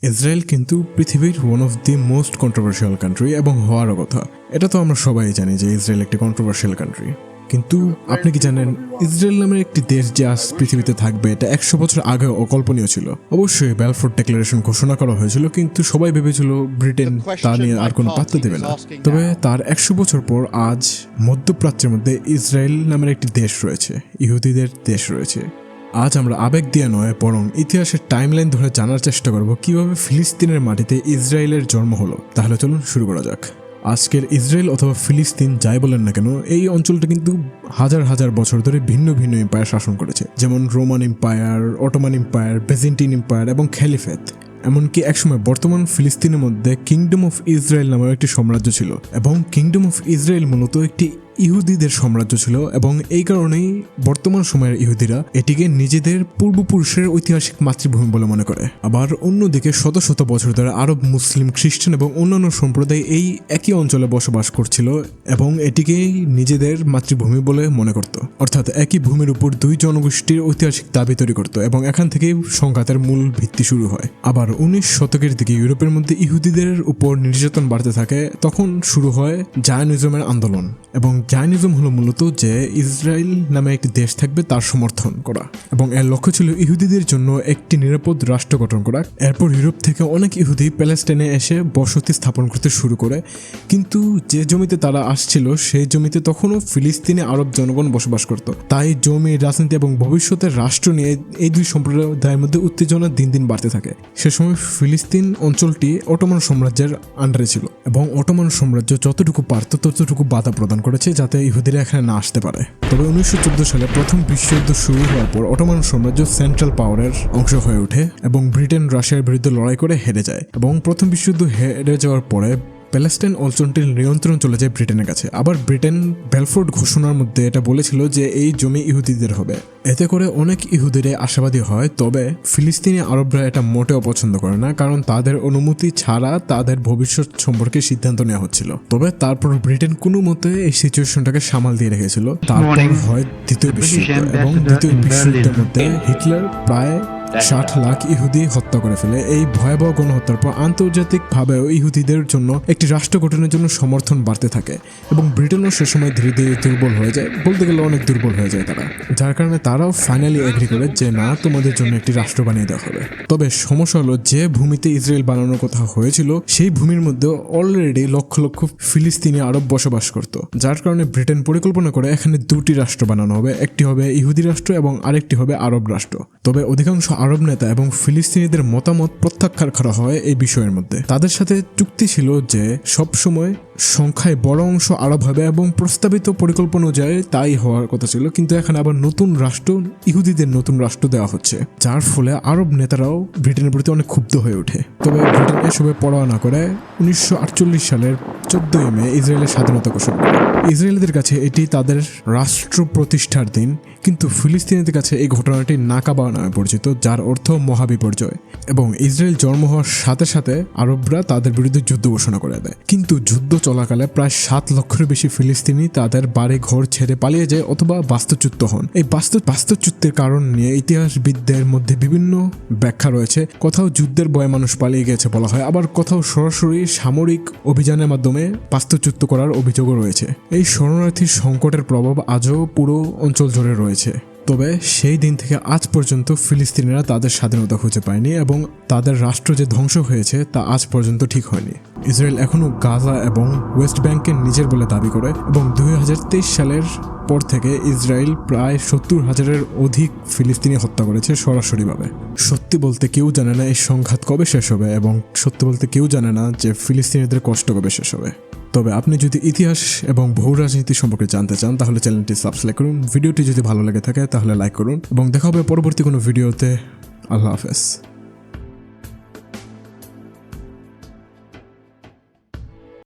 Israel কিন্তু পৃথিবীর one of the most controversial country এবং হওয়ারও কথা। এটা তো আমরা সবাই জানি যে ইসরায়েল একটি কন্ট্রোভার্সিয়াল কান্ট্রি, কিন্তু আপনি কি জানেন ইসরায়েল নামের একটি দেশ যে আজ পৃথিবীতে থাকবে এটা 100 বছর আগে অকল্পনীয় ছিল। অবশ্যই ব্যালফোর্ড ডিক্লারেশন ঘোষণা করা হয়েছিল, কিন্তু সবাই ভেবেছিল ব্রিটেন তা নিয়ে আর কোনো পাত্তা দেবে না। তবে তার 100 বছর পর আজ মধ্যপ্রাচ্যের মধ্যে ইসরায়েল নামের একটি দেশ রয়েছে, ইহুদিদের দেশ রয়েছে। আজ আমরা আবেগ দিয়ে নয় বরং ইতিহাসের টাইমলাইন ধরে জানার চেষ্টা করব কিভাবে ফিলিস্তিনের মাটিতে ইসরায়েলের জন্ম হলো। তাহলে চলুন শুরু করা যাক। আজকের ইসরায়েল অথবা ফিলিস্তিন যাই বলেন না কেন, এই অঞ্চলটা কিন্তু হাজার হাজার বছর ধরে ভিন্ন ভিন্ন এম্পায়ার শাসন করেছে, যেমন Roman empire, Ottoman empire, Byzantine empire এবং খ্যালিফেট। এমনকি একসময় বর্তমান ফিলিস্তিনের মধ্যে কিংডম অফ ইসরায়েল নামের একটি সাম্রাজ্য ছিল, এবং কিংডম অফ ইসরায়েল মূলত একটি ইহুদিদের সাম্রাজ্য ছিল, এবং এই কারণেই বর্তমান সময়ের ইহুদিরা এটিকে নিজেদের পূর্বপুরুষের ঐতিহাসিক মাতৃভূমি বলে মনে করে। আবার অন্যদিকে শত শত বছর ধরে আরব, মুসলিম, খ্রিস্টান এবং অন্যান্য সম্প্রদায় এই একই অঞ্চলে বসবাস করছিল এবং এটিকেই নিজেদের মাতৃভূমি বলে মনে করত। অর্থাৎ একই ভূমির উপর দুই জনগোষ্ঠীর ঐতিহাসিক দাবি তৈরি করত, এবং এখান থেকেই সংঘাতের মূল ভিত্তি শুরু হয়। আবার 19 শতকের দিকে ইউরোপের মধ্যে ইহুদিদের উপর নির্যাতন বাড়তে থাকে, তখন শুরু হয় জায়নিজমের আন্দোলন। এবং জায়নিজম হলো মূলত যে ইসরায়েল নামে একটি দেশ থাকবে তার সমর্থন করা, এবং এর লক্ষ্য ছিল ইহুদিদের জন্য একটি নিরাপদ রাষ্ট্র গঠন করা। এরপর ইউরোপ থেকে অনেক ইহুদি প্যালেস্টাইনে এসে বসতি স্থাপন করতে শুরু করে, কিন্তু যে জমিতে তারা আসছিল সেই জমিতে তখনও ফিলিস্তিনে আরব জনগণ বসবাস করত। তাই জমি, রাজনীতি এবং ভবিষ্যতের রাষ্ট্র নিয়ে এই দুই সম্প্রদায়ের মধ্যে উত্তেজনা দিন দিন বাড়তে থাকে। সে সময় ফিলিস্তিন অঞ্চলটি অটোমান সাম্রাজ্যের আন্ডারে ছিল, এবং অটোমান সাম্রাজ্য যতটুকু পারত ততটুকু বাধা প্রদান করেছে যাতে ইহুদিরা এখানে না আসতে পারে। তবে 1914 সালে প্রথম বিশ্বযুদ্ধ শুরু হওয়ার পর অটোমান সাম্রাজ্য সেন্ট্রাল পাওয়ারের অংশ হয়ে ওঠে, এবং ব্রিটেন রাশিয়ার বিরুদ্ধে লড়াই করে হেরে যায়। এবং প্রথম বিশ্বযুদ্ধ হেরে যাওয়ার পরে প্যালেস্টাইন অঞ্চলটির নিয়ন্ত্রণ চলে যায় ব্রিটেনের কাছে। আবার ব্রিটেন বেলফোর্ড ঘোষণার মধ্যে এটা বলেছিল যে এই জমি ইহুদিদের হবে। এতে করে অনেক ইহুদিরা আশাবাদী হয়, তবে ফিলিস্তিনি আরবরা এটা মোটেও পছন্দ করে না, কারণ তাদের অনুমতি ছাড়া তাদের ভবিষ্যৎ সম্পর্কে সিদ্ধান্ত নেওয়া হচ্ছিল। তবে তারপর ব্রিটেন কোনো মতে এই সিচুয়েশনটাকে সামাল দিয়ে রেখেছিল। তারপর হয় দ্বিতীয় বিশ্বযুদ্ধ, এবং দ্বিতীয় বিশ্বযুদ্ধের মধ্যে হিটলার প্রায় 60 লাখ ইহুদি হত্যা করে ফেলে। এই ভয়াবহ গণহত্যার পর আন্তর্জাতিকভাবেও ইহুদিদের জন্য একটি রাষ্ট্র গঠনের জন্য সমর্থন বাড়তে থাকে, এবং ব্রিটেনও সে সময় ধীরে ধীরে দুর্বল হয়ে যায়, বলতে গেলে অনেক দুর্বল হয়ে যায় তারা, যার কারণে তারাও ফাইনালি এগ্রি করে যে না, তোমাদের জন্য একটি রাষ্ট্র বানিয়ে দেওয়া হবে। তবে সমস্যা হলো যে ভূমিতে ইসরায়েল বানানোর কথা হয়েছিল সেই ভূমির মধ্যে অলরেডি লক্ষ লক্ষ ফিলিস্তিনি আরব বসবাস করত, যার কারণে ব্রিটেন পরিকল্পনা করে এখানে দুটি রাষ্ট্র বানানো হবে, একটি হবে ইহুদি রাষ্ট্র এবং আরেকটি হবে আরব রাষ্ট্র। তবে অধিকাংশ আরব নেতা এবং ফিলিস্তিনিদের মতামত প্রত্যাখ্যান করা হয় এই বিষয়ের মধ্যে। তাদের সাথে চুক্তি ছিল যে সব সময় সংখ্যায় বড় অংশ আরব হবে, এবং প্রস্তাবিত পরিকল্পনা অনুযায়ী তাই হওয়ার কথা ছিল। কিন্তু এখানে আবার নতুন রাষ্ট্র, ইহুদিদের নতুন রাষ্ট্র দেওয়া হচ্ছে, যার ফলে আরব নেতারাও ব্রিটেনের প্রতি অনেক ক্ষুব্ধ হয়ে ওঠে। তবে ব্রিটেন এসবে পরোয়া না করে 1948 সালের 14 মে ইসরায়েলের স্বাধীনতা ঘোষণা করে। ইসরায়েলিদের কাছে এটি তাদের রাষ্ট্র প্রতিষ্ঠার দিন, কিন্তু ফিলিস্তিনিদের কাছে এই ঘটনাটি নাকাবা নামে পরিচিত, যার অর্থ মহাবিপর্যয়। এবং ইসরায়েল জন্ম হওয়ার সাথে সাথে আরবরা তাদের বিরুদ্ধে যুদ্ধ ঘোষণা করে দেয়। কিন্তু যুদ্ধ চলাকালে প্রায় 7 লক্ষের বেশি ফিলিস্তিনি তাদের বাড়ি ঘর ছেড়ে পালিয়ে যায় অথবা বাস্তুচ্যুত হন। এই বাস্তুচ্যুতের কারণ নিয়ে ইতিহাসবিদদের মধ্যে বিভিন্ন ব্যাখ্যা রয়েছে। কোথাও যুদ্ধের ভয়ে মানুষ পালিয়ে গেছে বলা হয়, আবার কোথাও সরাসরি সামরিক অভিযানের মাধ্যমে বাস্তুচ্যুত করার অভিযোগও রয়েছে। এই শরণার্থীর সংকটের প্রভাব আজও পুরো অঞ্চল জুড়ে রয়েছে। তবে সেই দিন থেকে আজ পর্যন্ত ফিলিস্তিনিরা তাদের স্বাধীনতা খুঁজে পায়নি, এবং তাদের রাষ্ট্র যে ধ্বংস হয়েছে তা আজ পর্যন্ত ঠিক হয়নি। ইসরায়েল এখনও গাজা এবং ওয়েস্ট ব্যাংককে নিজের বলে দাবি করে, এবং 2023 সালের পর থেকে ইসরায়েল প্রায় 70,000-এর অধিক ফিলিস্তিনি হত্যা করেছে সরাসরিভাবে। সত্যি বলতে কেউ জানে না এই সংঘাত কবে শেষ হবে, এবং সত্যি বলতে কেউ জানে না যে ফিলিস্তিনিদের কষ্ট কবে শেষ হবে। তবে আপনি যদি ইতিহাস এবং ভূ রাজনীতি সম্পর্কে জানতে চান তাহলে চ্যানেলটি সাবস্ক্রাইব করুন। ভিডিওটি যদি ভালো লেগে থাকে তাহলে লাইক করুন, এবং দেখা হবে পরবর্তী কোনো ভিডিওতে। আল্লাহ হাফেজ।